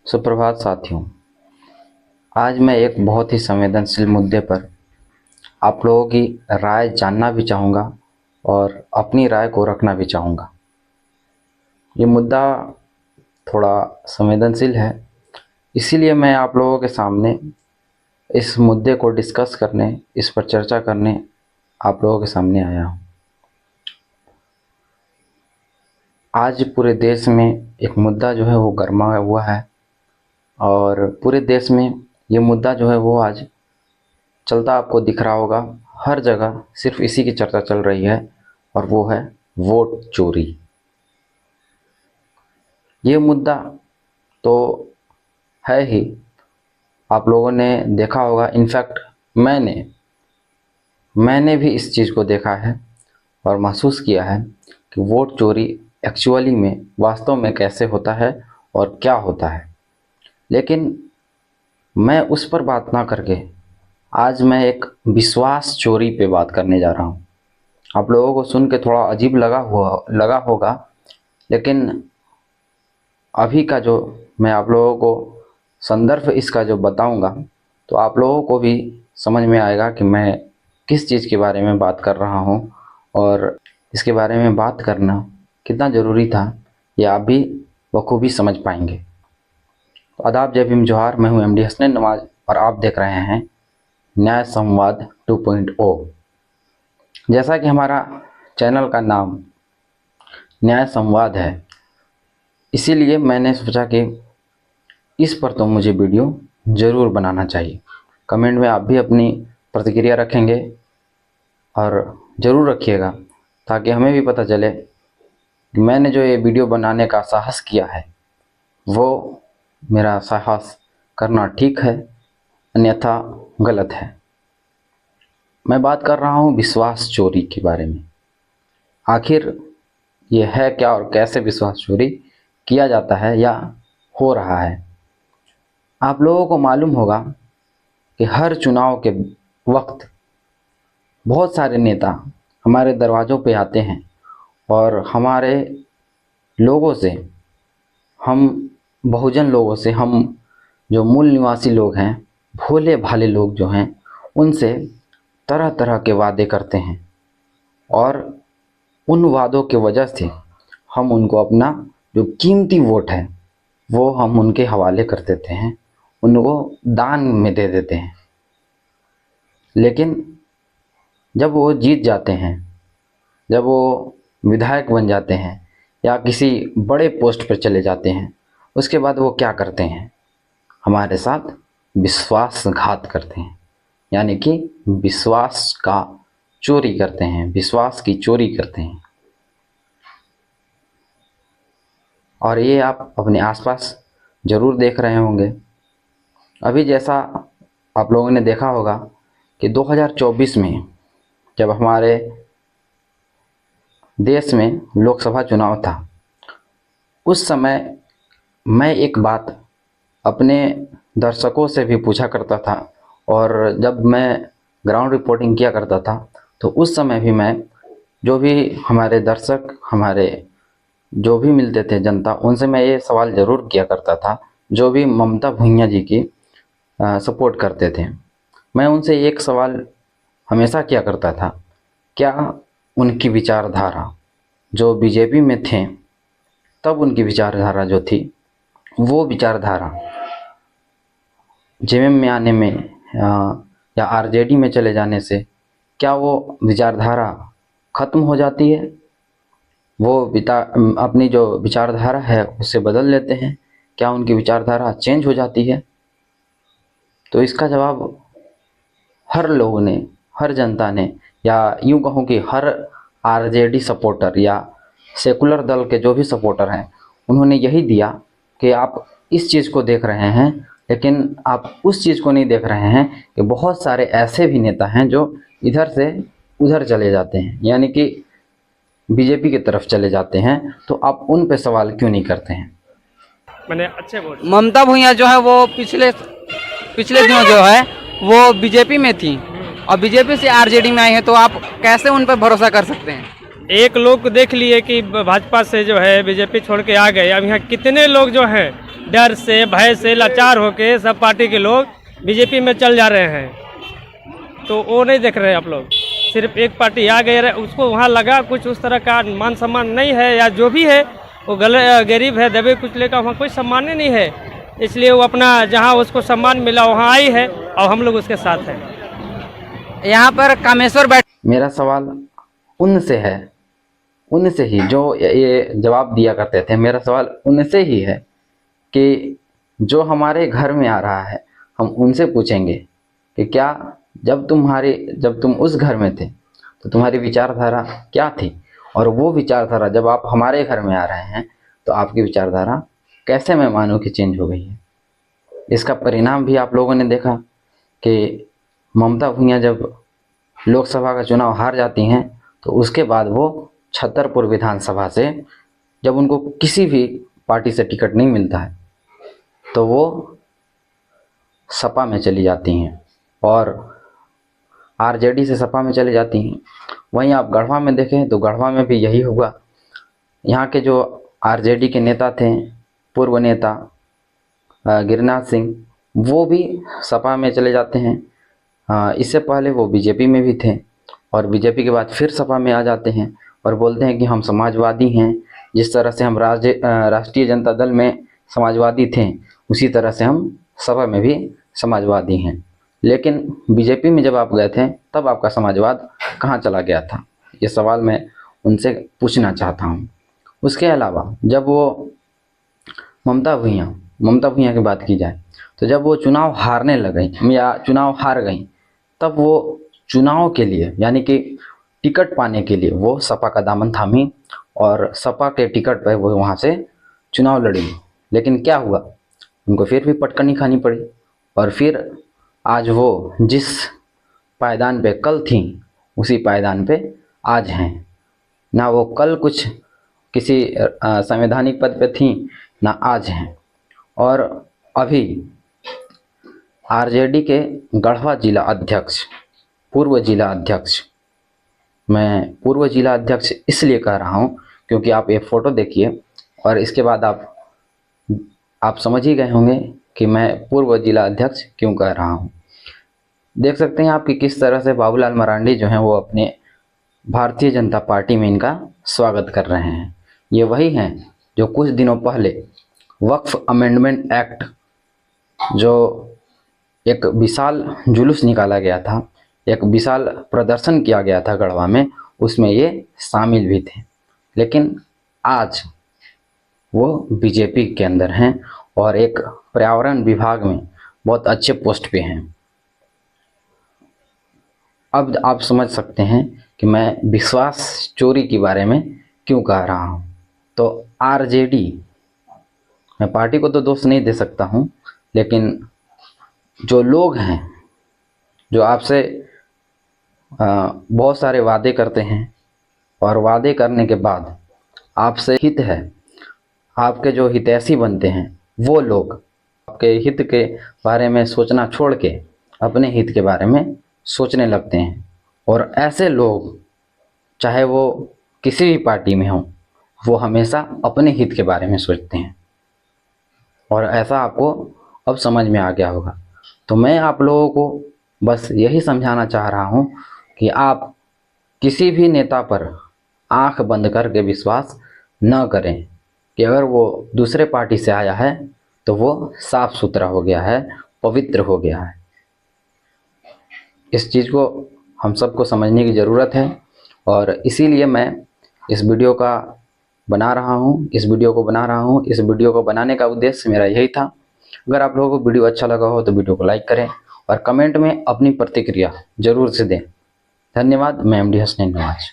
सुप्रभात साथियों, आज मैं एक बहुत ही संवेदनशील मुद्दे पर आप लोगों की राय जानना भी चाहूँगा और अपनी राय को रखना भी चाहूँगा। ये मुद्दा थोड़ा संवेदनशील है, इसीलिए मैं आप लोगों के सामने इस मुद्दे को डिस्कस करने, इस पर चर्चा करने आप लोगों के सामने आया हूँ। आज पूरे देश में एक मुद्दा जो है वो गरमा हुआ है और पूरे देश में ये मुद्दा जो है वो आज चलता आपको दिख रहा होगा। हर जगह सिर्फ इसी की चर्चा चल रही है और वो है वोट चोरी। ये मुद्दा तो है ही, आप लोगों ने देखा होगा। इनफैक्ट मैंने भी इस चीज़ को देखा है और महसूस किया है कि वोट चोरी एक्चुअली में वास्तव में कैसे होता है और क्या होता है। लेकिन मैं उस पर बात ना करके आज मैं एक विश्वास चोरी पे बात करने जा रहा हूँ। आप लोगों को सुन के थोड़ा अजीब लगा होगा, लेकिन अभी का जो मैं आप लोगों को संदर्भ इसका जो बताऊंगा तो आप लोगों को भी समझ में आएगा कि मैं किस चीज़ के बारे में बात कर रहा हूँ और इसके बारे में बात करना कितना ज़रूरी था, ये आप भी बखूबी समझ पाएंगे। तो आदाब, जय भीम, जोहार। मैं हूँ MD हसनैन नवाज और आप देख रहे हैं न्याय संवाद 2.0। जैसा कि हमारा चैनल का नाम न्याय संवाद है, इसीलिए मैंने सोचा कि इस पर तो मुझे वीडियो ज़रूर बनाना चाहिए। कमेंट में आप भी अपनी प्रतिक्रिया रखेंगे और ज़रूर रखिएगा, ताकि हमें भी पता चले कि मैंने जो ये वीडियो बनाने का साहस किया है वो मेरा साहस करना ठीक है, अन्यथा गलत है। मैं बात कर रहा हूँ विश्वास चोरी के बारे में। आखिर ये है क्या और कैसे विश्वास चोरी किया जाता है या हो रहा है। आप लोगों को मालूम होगा कि हर चुनाव के वक्त बहुत सारे नेता हमारे दरवाज़ों पे आते हैं और हमारे लोगों से, हम बहुजन लोगों से, हम जो मूल निवासी लोग हैं, भोले भाले लोग जो हैं, उनसे तरह तरह के वादे करते हैं और उन वादों के वजह से हम उनको अपना जो कीमती वोट है वो हम उनके हवाले कर देते हैं, उनको दान में दे देते हैं। लेकिन जब वो जीत जाते हैं, जब वो विधायक बन जाते हैं या किसी बड़े पोस्ट पर चले जाते हैं, उसके बाद वो क्या करते हैं, हमारे साथ विश्वासघात करते हैं, यानी कि विश्वास का चोरी करते हैं, विश्वास की चोरी करते हैं। और ये आप अपने आसपास ज़रूर देख रहे होंगे। अभी जैसा आप लोगों ने देखा होगा कि 2024 में जब हमारे देश में लोकसभा चुनाव था, उस समय मैं एक बात अपने दर्शकों से भी पूछा करता था और जब मैं ग्राउंड रिपोर्टिंग किया करता था तो उस समय भी मैं जो भी हमारे दर्शक, हमारे जो भी मिलते थे जनता, उनसे मैं ये सवाल ज़रूर किया करता था, जो भी ममता भुइयां जी की सपोर्ट करते थे। मैं उनसे एक सवाल हमेशा किया करता था, क्या उनकी विचारधारा जो बीजेपी में थे तब उनकी विचारधारा जो थी, वो विचारधारा जेएमएम में आने में या आरजेडी में चले जाने से क्या वो विचारधारा ख़त्म हो जाती है, वो अपनी जो विचारधारा है उसे बदल लेते हैं, क्या उनकी विचारधारा चेंज हो जाती है? तो इसका जवाब हर लोगों ने, हर जनता ने, या यूँ कहूँ कि हर आरजेडी सपोर्टर या सेकुलर दल के जो भी सपोर्टर हैं, उन्होंने यही दिया कि आप इस चीज़ को देख रहे हैं, लेकिन आप उस चीज़ को नहीं देख रहे हैं कि बहुत सारे ऐसे भी नेता हैं जो इधर से उधर चले जाते हैं, यानी कि बीजेपी की तरफ चले जाते हैं। तो आप उन पे सवाल क्यों नहीं करते हैं? मैंने अच्छे वोट ममता भुइयां जो है वो पिछले दिनों जो है वो बीजेपी में थी और बीजेपी से आरजेडी में आई है, तो आप कैसे उन पर भरोसा कर सकते हैं? एक लोग देख लिए कि भाजपा से जो है बीजेपी छोड़ के आ गए। अब यहाँ कितने लोग जो हैं डर से भय से लाचार होके सब पार्टी के लोग बीजेपी में चल जा रहे हैं। तो वो नहीं देख रहे आप लोग, सिर्फ एक पार्टी आ गए, उसको वहाँ लगा कुछ उस तरह का मान सम्मान नहीं है, या जो भी है वो गरीब है, दबे कुचले का वहाँ कोई सम्मान ही नहीं है, इसलिए वो अपना जहाँ उसको सम्मान मिला वहाँ आई है और हम लोग उसके साथ हैं। यहाँ पर कामेश्वर बैठ मेरा सवाल उनसे है, उनसे ही जो ये जवाब दिया करते थे, मेरा सवाल उनसे ही है कि जो हमारे घर में आ रहा है, हम उनसे पूछेंगे कि क्या जब तुम उस घर में थे तो तुम्हारी विचारधारा क्या थी, और वो विचारधारा जब आप हमारे घर में आ रहे हैं तो आपकी विचारधारा कैसे मैं मानूं कि चेंज हो गई है। इसका परिणाम भी आप लोगों ने देखा कि ममता भुइयां जब लोकसभा का चुनाव हार जाती हैं तो उसके बाद वो छतरपुर विधानसभा से, जब उनको किसी भी पार्टी से टिकट नहीं मिलता है तो वो सपा में चली जाती हैं और आरजेडी से सपा में चली जाती हैं। वहीं आप गढ़वा में देखें तो गढ़वा में भी यही हुआ। यहाँ के जो आरजेडी के नेता थे, पूर्व नेता गिरिनाथ सिंह, वो भी सपा में चले जाते हैं। इससे पहले वो बीजेपी में भी थे और बीजेपी के बाद फिर सपा में आ जाते हैं और बोलते हैं कि हम समाजवादी हैं। जिस तरह से हम राष्ट्रीय जनता दल में समाजवादी थे, उसी तरह से हम सपा में भी समाजवादी हैं। लेकिन बीजेपी में जब आप गए थे तब आपका समाजवाद कहाँ चला गया था, ये सवाल मैं उनसे पूछना चाहता हूँ। उसके अलावा जब वो ममता भुइयां की बात की जाए तो जब वो चुनाव हारने लगे या चुनाव हार गई, तब वो चुनाव के लिए यानी कि टिकट पाने के लिए वो सपा का दामन थामी और सपा के टिकट पर वो वहाँ से चुनाव लड़ी। लेकिन क्या हुआ, उनको फिर भी पटकनी खानी पड़ी और फिर आज वो जिस पायदान पे कल थी उसी पायदान पे आज हैं। ना वो कल कुछ किसी संवैधानिक पद पे थी, ना आज हैं। और अभी आरजेडी के गढ़वा जिला अध्यक्ष, पूर्व जिला अध्यक्ष, मैं पूर्व जिला अध्यक्ष इसलिए कह रहा हूँ क्योंकि आप ये फ़ोटो देखिए और इसके बाद आप समझ ही गए होंगे कि मैं पूर्व जिला अध्यक्ष क्यों कह रहा हूँ। देख सकते हैं आप कि किस तरह से बाबूलाल मरांडी जो हैं वो अपने भारतीय जनता पार्टी में इनका स्वागत कर रहे हैं। ये वही हैं जो कुछ दिनों पहले वक्फ अमेंडमेंट एक्ट, जो एक विशाल जुलूस निकाला गया था, एक विशाल प्रदर्शन किया गया था गढ़वा में, उसमें ये शामिल भी थे। लेकिन आज वो बीजेपी के अंदर हैं और एक पर्यावरण विभाग में बहुत अच्छे पोस्ट पे हैं। अब आप समझ सकते हैं कि मैं विश्वास चोरी के बारे में क्यों कह रहा हूँ। तो आरजेडी, मैं पार्टी को तो दोष नहीं दे सकता हूँ, लेकिन जो लोग हैं जो आपसे बहुत सारे वादे करते हैं और वादे करने के बाद आपसे हित है, आपके जो हितैषी बनते हैं, वो लोग आपके हित के बारे में सोचना छोड़ के अपने हित के बारे में सोचने लगते हैं। और ऐसे लोग चाहे वो किसी भी पार्टी में हों, वो हमेशा अपने हित के बारे में सोचते हैं और ऐसा आपको अब समझ में आ गया होगा। तो मैं आप लोगों को बस यही समझाना चाह रहा हूँ कि आप किसी भी नेता पर आंख बंद करके विश्वास न करें कि अगर वो दूसरे पार्टी से आया है तो वो साफ सुथरा हो गया है, पवित्र हो गया है। इस चीज़ को हम सबको समझने की ज़रूरत है और इसीलिए मैं इस वीडियो को बना रहा हूँ। इस वीडियो को बनाने का उद्देश्य मेरा यही था। अगर आप लोगों को वीडियो अच्छा लगा हो तो वीडियो को लाइक करें और कमेंट में अपनी प्रतिक्रिया ज़रूर से दें। धन्यवाद। मैं एमडी हसनैन नवाज।